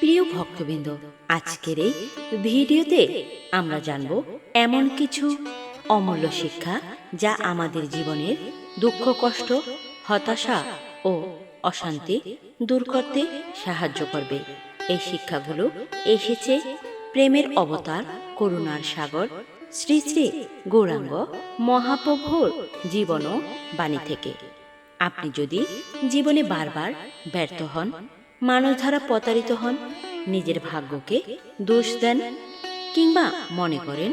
প্রিয় ভক্তবৃন্দ, আজকের এই ভিডিওতে আমরা জানব এমন কিছু অমূল্য শিক্ষা যা আমাদের জীবনের দুঃখ, কষ্ট, হতাশা ও অশান্তি দূর করতে সাহায্য করবে। এই শিক্ষাগুলো এসেছে প্রেমের অবতার, করুণার সাগর শ্রী শ্রী গৌরাঙ্গ মহাপ্রভুর জীবন ও বাণী থেকে। আপনি যদি জীবনে বারবার ব্যর্থ হন, মানুষ দ্বারা প্রতারিত হন, নিজের ভাগ্যকে দোষ দেন কিংবা মনে করেন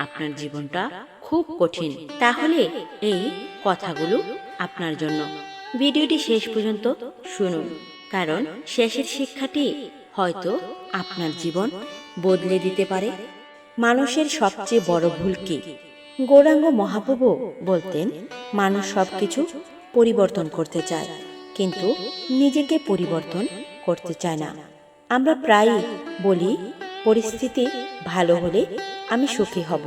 আপনার জীবনটা খুব কঠিন, তাহলে এই কথাগুলো আপনার জন্য। ভিডিওটি শেষ পর্যন্ত শুনুন, কারণ শেষের শিক্ষাটি হয়তো আপনার জীবন বদলে দিতে পারে। মানুষের সবচেয়ে বড় ভুল কি? গৌরাঙ্গ মহাপ্রভু বলতেন, মানুষ সবকিছু পরিবর্তন করতে চায়, কিন্তু নিজেকে পরিবর্তন করতে চায় না। আমরা প্রায়ই বলি, পরিস্থিতি ভালো হলে আমি সুখী হব,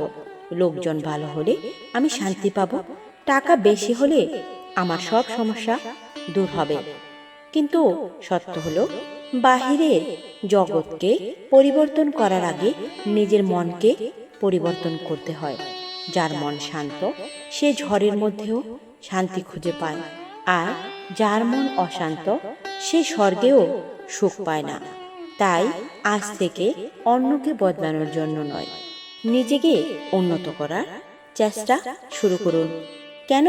লোকজন ভালো হলে আমি শান্তি পাব, টাকা বেশি হলে আমার সব সমস্যা দূর হবে। কিন্তু সত্য হলো, বাহিরের জগৎকে পরিবর্তন করার আগে নিজের মনকে পরিবর্তন করতে হয়। যার মন শান্ত, সে ঝড়ের মধ্যেও শান্তি খুঁজে পায়, আর যার মন অশান্ত, সে স্বর্গেও সুখ পায় না। তাই আজ থেকে অন্যকে বদলানোর জন্য নয়, নিজেকে উন্নত করার চেষ্টা শুরু করুন। কেন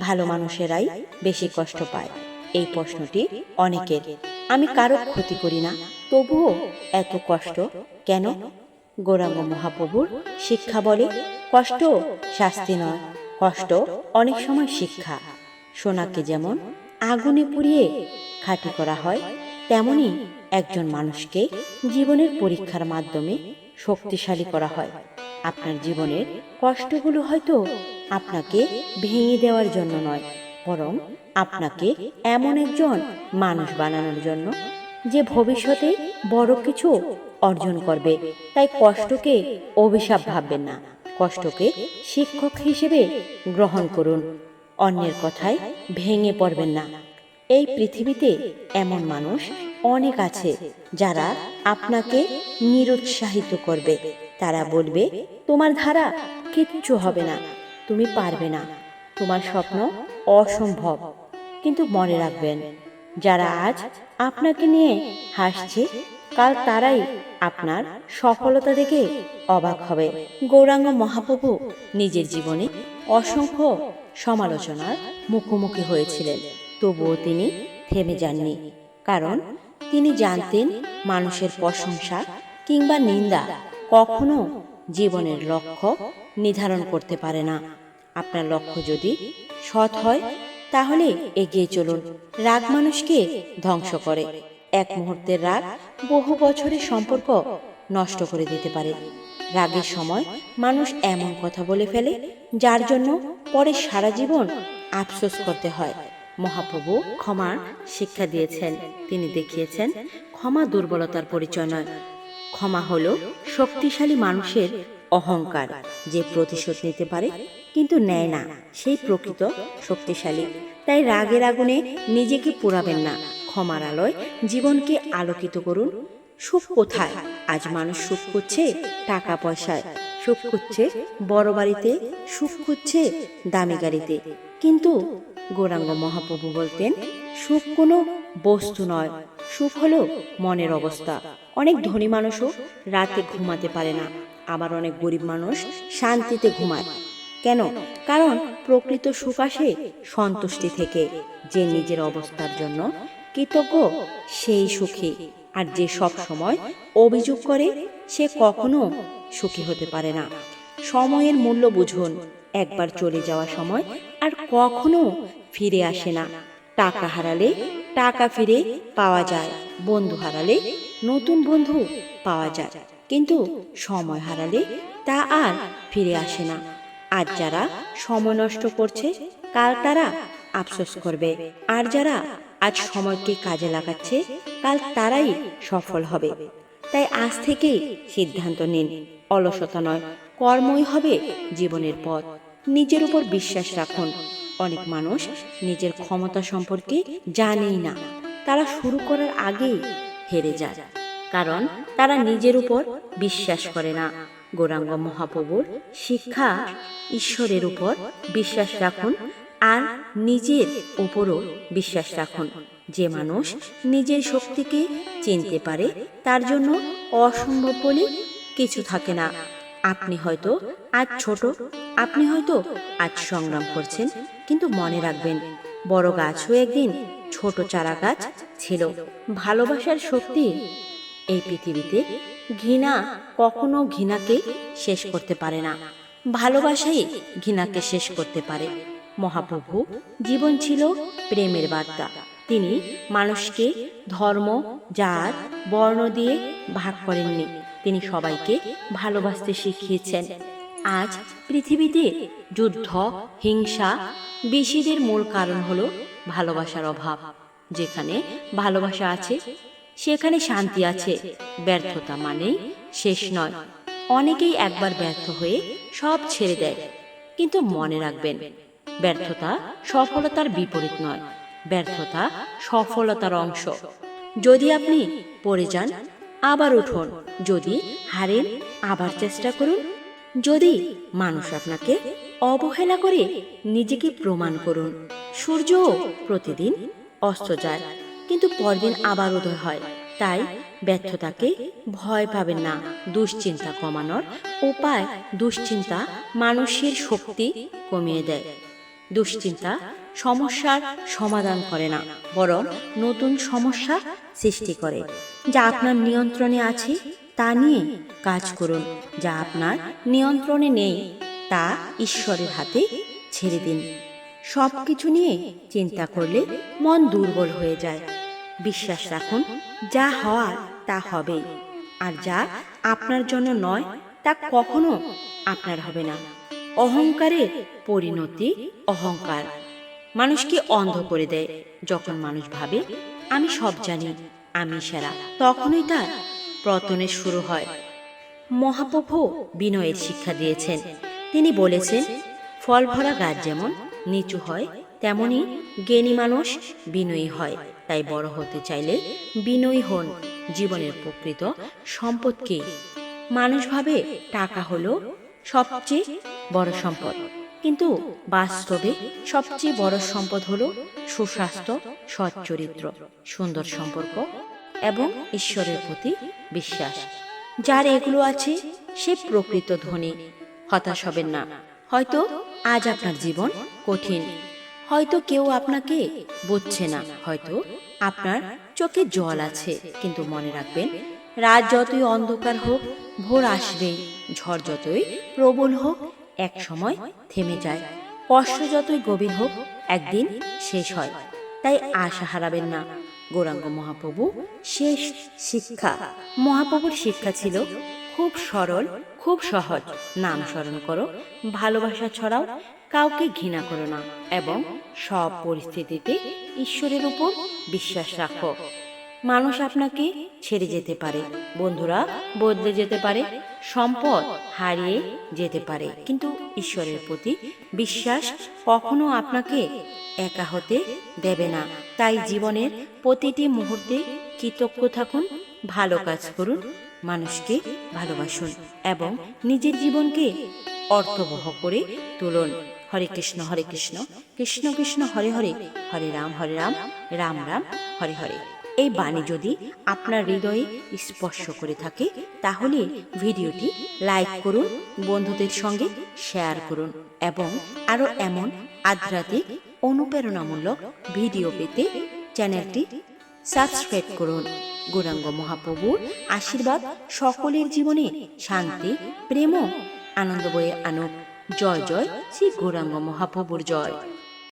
ভালো মানুষেরাই বেশি কষ্ট পায়? এই প্রশ্নটি অনেকের। আমি কারো ক্ষতি করি না, তবুও এত কষ্ট কেন? গৌরাঙ্গ মহাপ্রভুর শিক্ষা বলে, কষ্ট শাস্তি নয়, কষ্ট অনেক সময় শিক্ষা। সোনাকে যেমন আগুনে পুড়িয়ে খাঁটি করা হয়, তেমনি একজন মানুষকে জীবনের পরীক্ষার মাধ্যমে শক্তিশালী করা হয়। আপনার জীবনের কষ্টগুলো হয়তো আপনাকে ভেঙে দেওয়ার জন্য নয়, বরং আপনাকে এমন একজন মানুষ বানানোর জন্য, যে ভবিষ্যতে বড় কিছু অর্জন করবে। তাই কষ্টকে অভিশাপ ভাববেন না, কষ্টকে শিক্ষক হিসেবে গ্রহণ করুন। অন্যের কথায় ভেঙে পড়বেন না। এই পৃথিবীতে এমন মানুষ অনেক আছে যারা আপনাকে নিরুৎসাহিত করবে। তারা বলবে, তোমার ধারা কিচ্ছু হবে না, তুমি পারবে না, তোমার স্বপ্ন অসম্ভব। কিন্তু মনে রাখবেন, যারা আজ আপনাকে নিয়ে হাসছে, কাল তারাই আপনার সফলতা দেখে অবাক হবে। গৌরাঙ্গ মহাপ্রভু নিজের জীবনে অসংখ্য সমালোচনার মুখোমুখি হয়েছিলেন, তবুও তিনি থেমে যাননি। কারণ তিনি জানতেন, মানুষের প্রশংসা কিংবা নিন্দা কখনো জীবনের লক্ষ্য নির্ধারণ করতে পারে না। আপনার লক্ষ্য যদি সৎ হয়, তাহলে এগিয়ে চলুন। রাগ মানুষকে ধ্বংস করে। এক মুহূর্তের রাগ বহু বছরের সম্পর্ক নষ্ট করে দিতে পারে। রাগের সময় মানুষ এমন কথা বলে ফেলে, যার জন্য পরে সারা জীবন আফসোস করতে হয়। মহাপ্রভু ক্ষমার শিক্ষা দিয়েছেন। তিনি দেখিয়েছেন, ক্ষমা দুর্বলতার পরিচয় নয়, ক্ষমা হলো শক্তিশালী মানুষের অহংকার। যে প্রতিশোধ নিতে পারে কিন্তু নেয় না, সেই প্রকৃত শক্তিশালী। তাই রাগের আগুনে নিজেকে পোড়াবেন না, ক্ষমার আলোয় জীবনকে আলোকিত করুন। সুখ কোথায়? আজ মানুষ সুখ খুঁজছে টাকা পয়সায়, সুখ খুঁজছে বড় বাড়িতে, সুখ খুঁজছে দামি গাড়িতে। কিন্তু গৌরাঙ্গ মহাপ্রভু বলতেন, সুখ কোনো বস্তু নয়, সুখ হলো মনের অবস্থা। অনেক ধনী মানুষও রাতে ঘুমাতে পারে না, আবার অনেক গরিব মানুষ শান্তিতে ঘুমায়। কেন? কারণ প্রকৃত সুখ আসে সন্তুষ্টি থেকে। যে নিজের অবস্থার জন্য কৃতজ্ঞ, সেই সুখী। আর যে সব সময় অভিযোগ করে, সে কখনো সুখী হতে পারে না। সময়ের মূল্য বুঝুন। একবার চলে যাওয়া সময় আর কখনো ফিরে আসে না। টাকা হারালে টাকা ফিরে পাওয়া যায়, বন্ধু হারালে নতুন বন্ধু পাওয়া যায়, কিন্তু সময় হারালে তা আর ফিরে আসে না। আজ যারা সময় নষ্ট করছে, কাল তারা আফসোস করবে। আর যারা আজ সময়কে কাজে লাগাচ্ছে, কাল তারাই সফল হবে। তাই আজ থেকেই সিদ্ধান্ত নিন, অলসতা নয়, কর্মই হবে জীবনের পথ। নিজের উপর বিশ্বাস রাখুন। অনেক মানুষ নিজের ক্ষমতা সম্পর্কে জানেই না, তারা শুরু করার আগেই হেরে যায়। কারণ তারা নিজের উপর বিশ্বাস করে না। গৌরাঙ্গ মহাপ্রভুর শিক্ষা, ঈশ্বরের উপর বিশ্বাস রাখুন আর নিজের উপরও বিশ্বাস রাখুন। যে মানুষ নিজের শক্তিকে চিনতে পারে তার জন্য অসম্ভব বলে কিছু থাকে না। আপনি হয়তো আজ ছোট, আপনি হয়তো আজ সংগ্রাম করছেন, কিন্তু মনে রাখবেন বড় গাছও একদিন ছোট চারা গাছ ছিল। ভালোবাসার শক্তি এই পৃথিবীতে। ঘৃণা কখনো ঘৃণাকে শেষ করতে পারে না, ভালোবাসাই ঘৃণাকে শেষ করতে পারে। মহাপ্রভু জীবন ছিল প্রেমের বার্তা। তিনি মানুষকে ধর্ম, জাত, বর্ণ দিয়ে ভাগ করেননি। তিনি সবাইকে ভালোবাসতে শিখিয়েছেন। আজ পৃথিবীতে যুদ্ধ, হিংসা, বিষাদের মূল কারণ হলো ভালোবাসার অভাব। যেখানে ভালোবাসা আছে সেখানে শান্তি আছে। ব্যর্থতা মানেই শেষ নয়। অনেকেই একবার ব্যর্থ হয়ে সব ছেড়ে দেয়, কিন্তু মনে রাখবেন ব্যর্থতা সফলতার বিপরীত নয়, ব্যর্থতা সফলতার অংশ। যদি আপনি পড়ে যান আবার উঠুন, যদি হারেন আবার চেষ্টা করুন, যদি মানুষ আপনাকে অবহেলা করে নিজেকে প্রমাণ করুন। সূর্য প্রতিদিন অস্ত যায়, কিন্তু পরদিন আবার উদয় হয়। তাই ব্যর্থতাকে ভয় পাবেন না। দুশ্চিন্তা কমানোর উপায়, দুশ্চিন্তা মানুষের শক্তি কমিয়ে দেয়। দুশ্চিন্তা সমস্যার সমাধান করে না, বরং নতুন সমস্যা সৃষ্টি করে। যা আপনার নিয়ন্ত্রণে আছে তা নিয়ে কাজ করুন, যা আপনার নিয়ন্ত্রণে নেই তা ঈশ্বরের হাতে ছেড়ে দিন। সব কিছু নিয়ে চিন্তা করলে মন দুর্বল হয়ে যায়। বিশ্বাস রাখুন, যা হওয়ার তা হবেই, আর যা আপনার জন্য নয় তা কখনো আপনার হবে না। অহংকারের পরিণতি অহংকার মানুষকে অন্ধ করে দেয়। যখন মানুষ ভাবে আমি সব জানি, আমি সেরা, তখনই তার পতনের শুরু হয়। মহাপ্রভু বিনয়ের শিক্ষা দিয়েছেন। তিনি বলেছেন, ফল ভরা গাছ যেমন নিচু হয় তেমনি জ্ঞানী মানুষ বিনয়ী হয়। তাই বড় হতে চাইলে বিনয়ী হন। জীবনের প্রকৃত সম্পদ কি? মানুষ ভাবে টাকা হলো সবচেয়ে বড় সম্পদ, কিন্তু বাস্তবে সবচেয়ে বড় সম্পদ হলো সুস্বাস্থ্য, সৎ চরিত্র, সুন্দর সম্পর্ক এবং ঈশ্বরের প্রতি বিশ্বাস। যার এগুলো আছে সে প্রকৃত ধনী। হতাশ হবেন না। হয়তো আজ আপনার জীবন কঠিন, হয়তো কেউ আপনাকে বুঝছে না, হয়তো আপনার চোখে জল আছে, কিন্তু মনে রাখবেন রাত যতই অন্ধকার হোক ভোর আসবেই। ঝড় যতই প্রবল হোক এক সময় থেমে যায়। কষ্ট যতই গভীর হোক একদিন শেষ হয়। তাই আশা হারাবেন না। গৌরাঙ্গ মহাপ্রভু শেষ শিক্ষা। মহাপ্রভুর শিক্ষা ছিল খুব সরল, খুব সহজ। নাম স্মরণ করো, ভালোবাসা ছড়াও, কাউকে ঘৃণা করো না এবং সব পরিস্থিতিতে ঈশ্বরের উপর বিশ্বাস রাখো। মানুষ আপনাকে ছেড়ে যেতে পারে, বন্ধুরা বদলে যেতে পারে, সম্পদ হারিয়ে যেতে পারে, কিন্তু ঈশ্বরের প্রতি বিশ্বাস কখনো আপনাকে একা হতে দেবে না। তাই জীবনের প্রতিটি মুহূর্তে কৃতজ্ঞ থাকুন, ভালো কাজ করুন, মানুষকে ভালোবাসুন এবং নিজের জীবনকে অর্থবহ করে তুলুন। হরে কৃষ্ণ হরে কৃষ্ণ, কৃষ্ণ কৃষ্ণ হরে হরে, হরে রাম রাম রাম হরে হরে। এই বাণী যদি আপনার হৃদয়ে স্পর্শ করে থাকে তাহলে ভিডিওটি লাইক করুন, বন্ধুদের সঙ্গে শেয়ার করুন এবং আরও এমন আধ্যাত্মিক অনুপ্রেরণামূলক ভিডিও পেতে চ্যানেলটি সাবস্ক্রাইব করুন। গৌরাঙ্গ মহাপ্রভুর আশীর্বাদ সকলের জীবনে শান্তি, প্রেম ও আনন্দ বয়ে আনুক। জয় জয় শ্রী গৌরাঙ্গ মহাপ্রভুর জয়।